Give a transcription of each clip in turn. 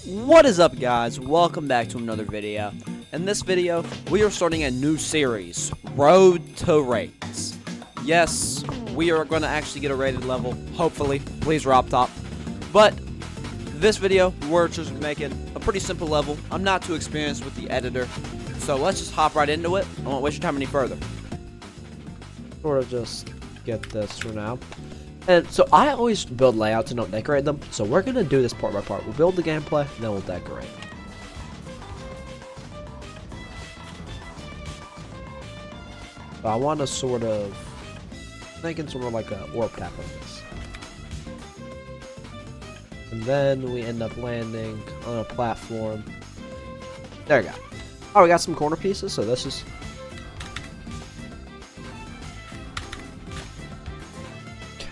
What is up, guys? Welcome back to another video. In this video, we are starting a new series, Road to Raids. Yes, we are going to actually get a rated level, hopefully. Please, Rob Top. But this video, we're just making a pretty simple level. I'm not too experienced with the editor, so let's just hop right into it. I won't waste your time any further. Sort of just get this for now. And so I always build layouts and don't decorate them, so we're going to do this part by part. We'll build the gameplay, and then we'll decorate. But I want to sort of, thinking sort of like a warp tap on this. And then we end up landing on a platform. There we go. Oh, we got some corner pieces, so this is...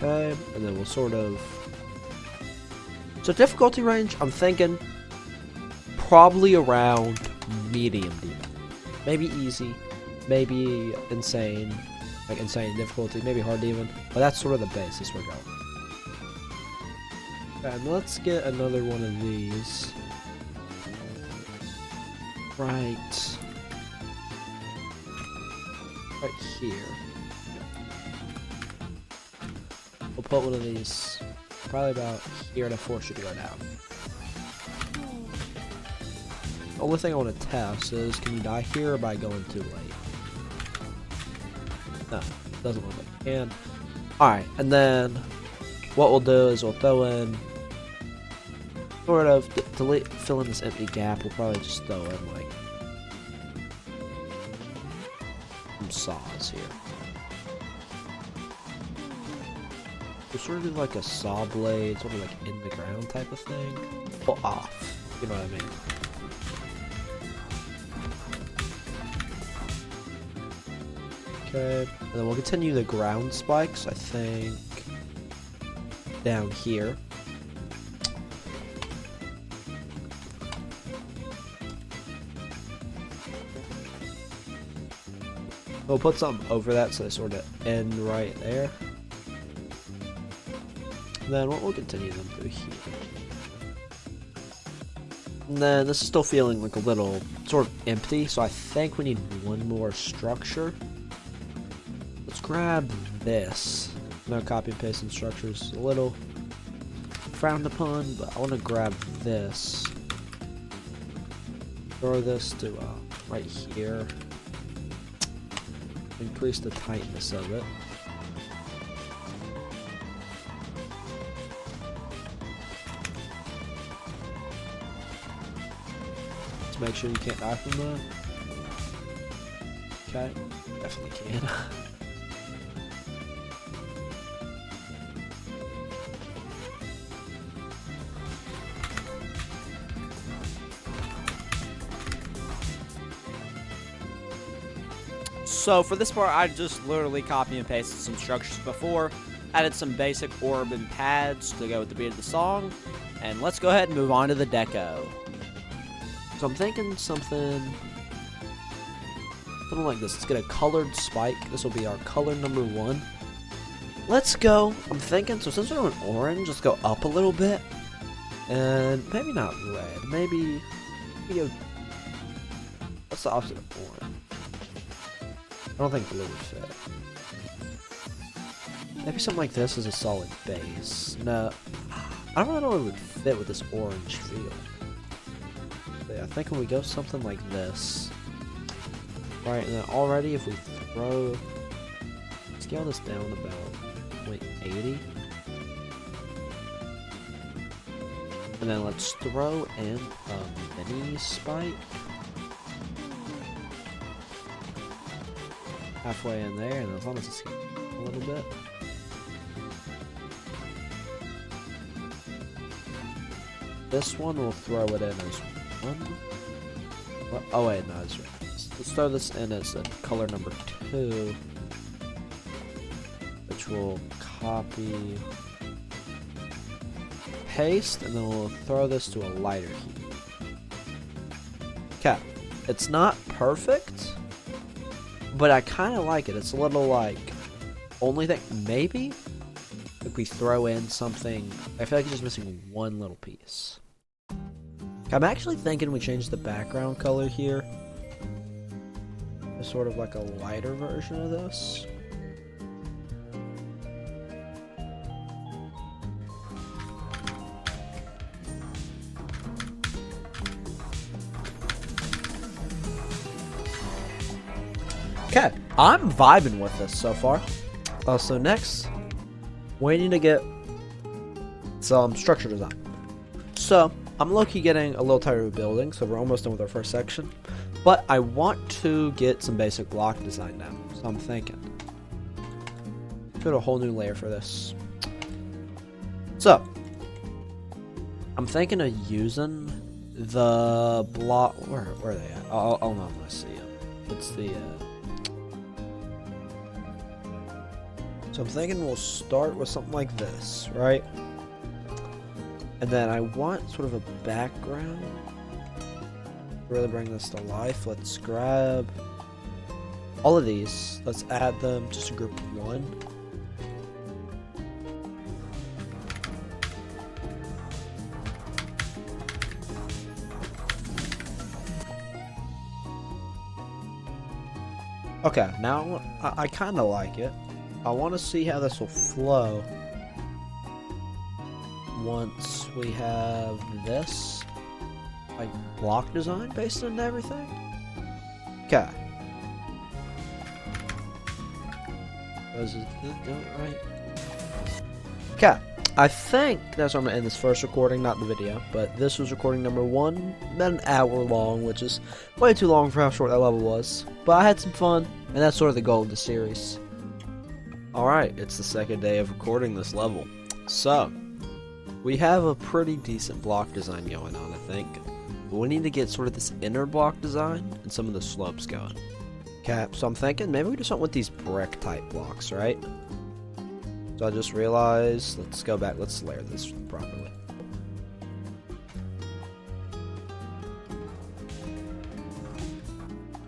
Okay, and then we'll sort of... So difficulty range, I'm thinking probably around medium demon. Maybe easy, maybe insane, like insane difficulty, maybe hard demon. But that's sort of the basis we're going. Okay, and let's get another one of these. Right here. We'll put one of these probably about here to force you to go down. The only thing I want to test is, can you die here or by going too late? No, doesn't look like it can. Alright, and then what we'll do is we'll throw in sort of to fill in this empty gap. We'll probably just throw in like some saws here. We'll sort of do like a saw blade, sort of like in the ground type of thing. Or off, you know what I mean? Okay, and then we'll continue the ground spikes, I think, down here. We'll put something over that so they sort of end right there. Then we'll continue them through here. And then this is still feeling like a little sort of empty, so I think we need one more structure. Let's grab this. No copy and paste structures, a little frowned upon, but I want to grab this. Throw this to right here. Increase the tightness of it. Make sure you can't die from that. Okay, definitely can. So for this part, I just literally copy and pasted some structures before, added some basic orb and pads to go with the beat of the song, and let's go ahead and move on to the deco. So I'm thinking something like this. Let's get a colored spike. This will be our color number 1. Let's go. I'm thinking, so since we're doing orange, let's go up a little bit. And maybe not red. Maybe go... What's the opposite of orange? I don't think blue would fit. Maybe something like this is a solid base. No. I don't know if it would fit with this orange feel. I think when we go something like this, right, and then already if we throw, scale this down about 0.80, and then let's throw in a mini spike halfway in there, and as long as it's a little bit. This one we'll throw it in as oh wait, no, that's right. Let's throw this in as a color number 2, which will copy, paste, and then we'll throw this to a lighter hue. Okay, it's not perfect, but I kind of like it. It's a little like, only thing, maybe if we throw in something, I feel like it's just missing one little piece. I'm actually thinking we change the background color here. It's sort of like a lighter version of this. Okay, I'm vibing with this so far. So next, we need to get some structure design. So I'm low-key getting a little tired of building, so we're almost done with our first section. But I want to get some basic block design now, so I'm thinking. Put a whole new layer for this. So, I'm thinking of using the block. Where are they at? Oh no, I'm gonna see them. It's the. So I'm thinking we'll start with something like this, right? And then I want sort of a background. Really bring this to life. Let's grab all of these. Let's add them just to group 1. Okay, now I kind of like it. I want to see how this will flow once we have this like block design based on everything. Okay. Does it do it right? Okay. I think that's where I'm gonna end this first recording, not the video, but this was recording number 1, about an hour long, which is way too long for how short that level was. But I had some fun, and that's sort of the goal of the series. Alright, it's the second day of recording this level. So, we have a pretty decent block design going on, I think. But we need to get sort of this inner block design and some of the slopes going. Okay, so I'm thinking maybe we just went with these brick type blocks, right? So I just realized, let's go back, let's layer this properly.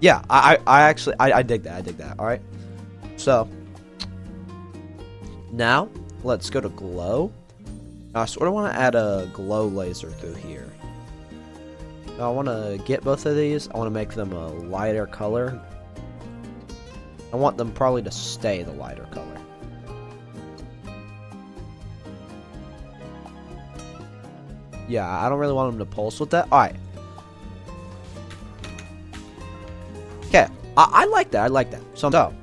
Yeah, I actually dig that, alright? So, now, let's go to glow. I sort of want to add a glow laser through here. Now I want to get both of these. I want to make them a lighter color. I want them probably to stay the lighter color. Yeah, I don't really want them to pulse with that. Alright. Okay, I like that. I like that. So,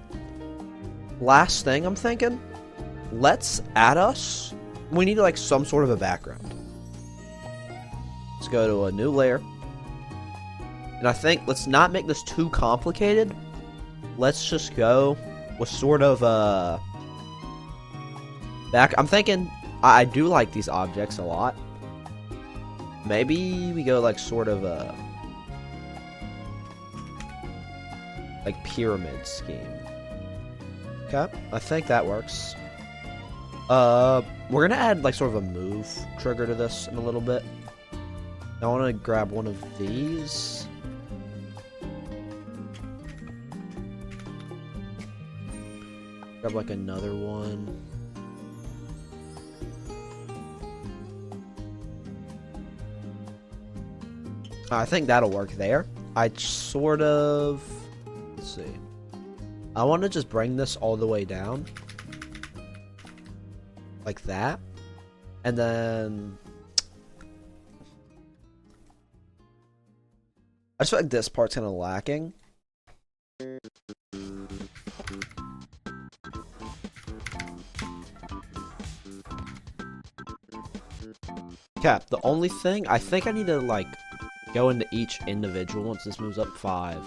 last thing I'm thinking, let's add us. We need like some sort of a background. Let's go to a new layer. And I think let's not make this too complicated. Let's just go with sort of a back. I'm thinking I do like these objects a lot. Maybe we go like sort of a like pyramid scheme. Okay, I think that works. We're gonna add like sort of a move trigger to this in a little bit. I want to grab one of these. Grab like another one. I think that'll work there. I sort of, let's see. I want to just bring this all the way down. Like that. And then I just feel like this part's kind of lacking. Okay, the only thing, I think I need to like go into each individual once this moves up 5.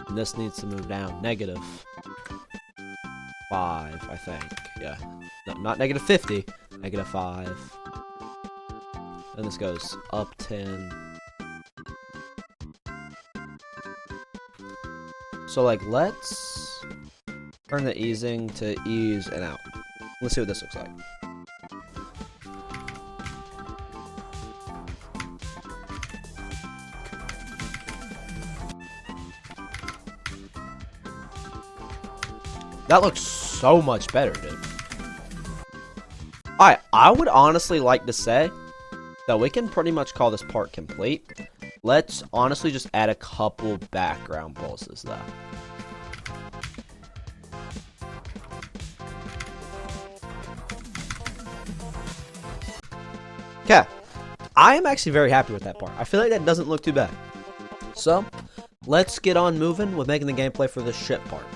And this needs to move down -5, I think. Yeah. No, not -50, -5. And this goes up 10. So like let's turn the easing to ease and out. Let's see what this looks like. That looks so much better, dude. Alright, I would honestly like to say So we can pretty much call this part complete. Let's honestly just add a couple background pulses though. Okay, I am actually very happy with that part. I feel like that doesn't look too bad. So, let's get on moving with making the gameplay for this ship part.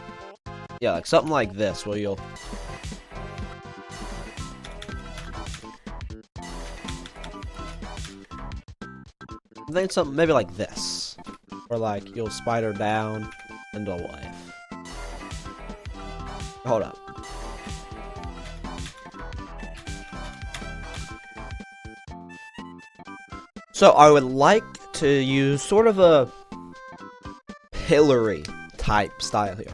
Yeah, like something like this, where you'll... I think something maybe like this. Where like, you'll spider down into a wave. Hold up. So I would like to use sort of a pillory type style here.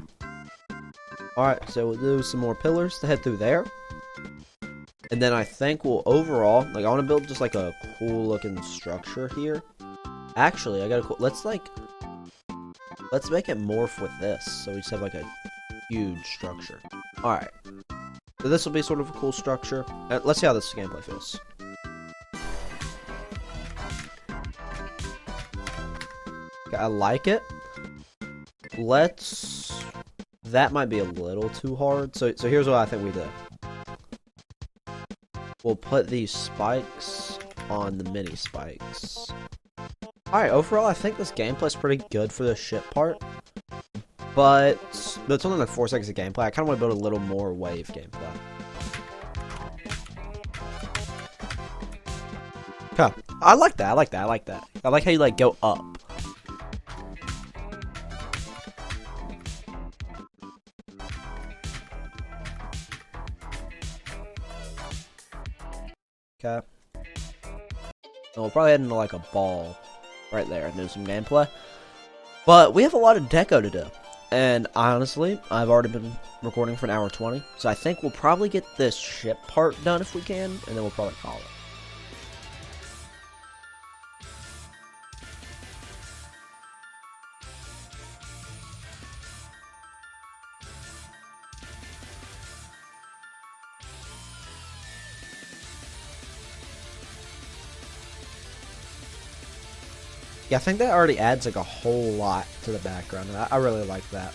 Alright, so we'll do some more pillars to head through there. And then I think we'll overall, like I want to build just like a cool looking structure here. Actually, I got a cool, let's make it morph with this. So we just have like a huge structure. Alright. So this will be sort of a cool structure. Let's see how this gameplay feels. I like it. That might be a little too hard. So here's what I think we do. We'll put these spikes on the mini spikes. Alright, overall I think this gameplay's pretty good for the ship part. But it's only like 4 seconds of gameplay. I kinda wanna build a little more wave gameplay. Okay. I like that. I like how you like go up. Okay. And we'll probably head into like a ball right there and do some gameplay. But we have a lot of deco to do. And honestly, I've already been recording for 1 hour 20. So I think we'll probably get this ship part done if we can. And then we'll probably call it. Yeah, I think that already adds like a whole lot to the background, and I really like that.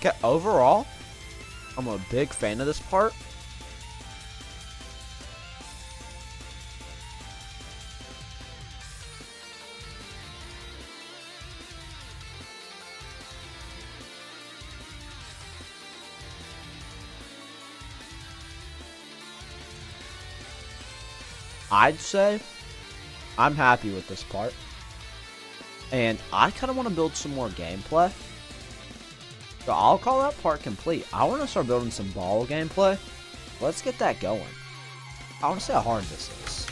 Okay, overall, I'm a big fan of this part. I'd say I'm happy with this part. And I kind of want to build some more gameplay. So I'll call that part complete. I want to start building some ball gameplay. Let's get that going. I want to see how hard this is.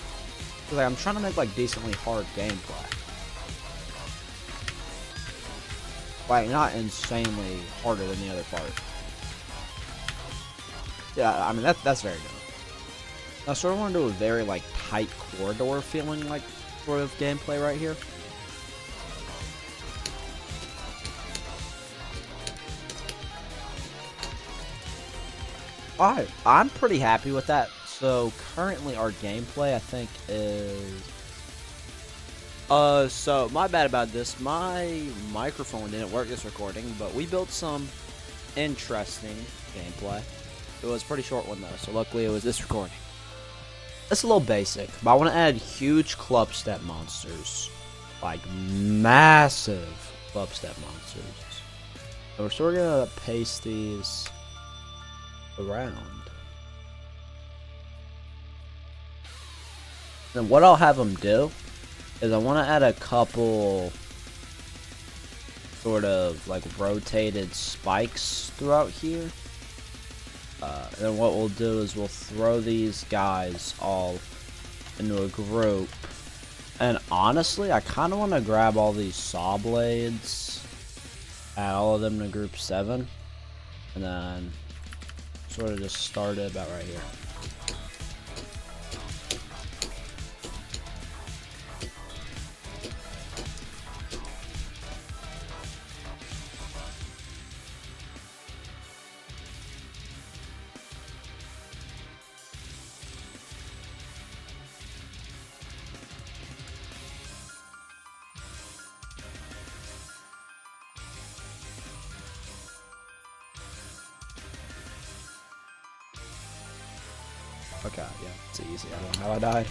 Because like, I'm trying to make like decently hard gameplay. Like not insanely harder than the other part. Yeah, I mean that's very good. I sort of want to do a very like tight corridor feeling like sort of gameplay right here. Alright, I'm pretty happy with that. So currently our gameplay I think is so my bad about this. My microphone didn't work this recording, but we built some interesting gameplay. It was a pretty short one though, so luckily it was this recording. It's a little basic, but I want to add huge club step monsters. Like massive club step monsters. So we're sort of gonna paste these around. Then what I'll have them do is I want to add a couple sort of like rotated spikes throughout here. And then what we'll do is we'll throw these guys all into a group And honestly, I kind of want to grab all these saw blades, add all of them to group 7, and then sort of just start it about right here. Okay, yeah, it's easy. I don't know how I died.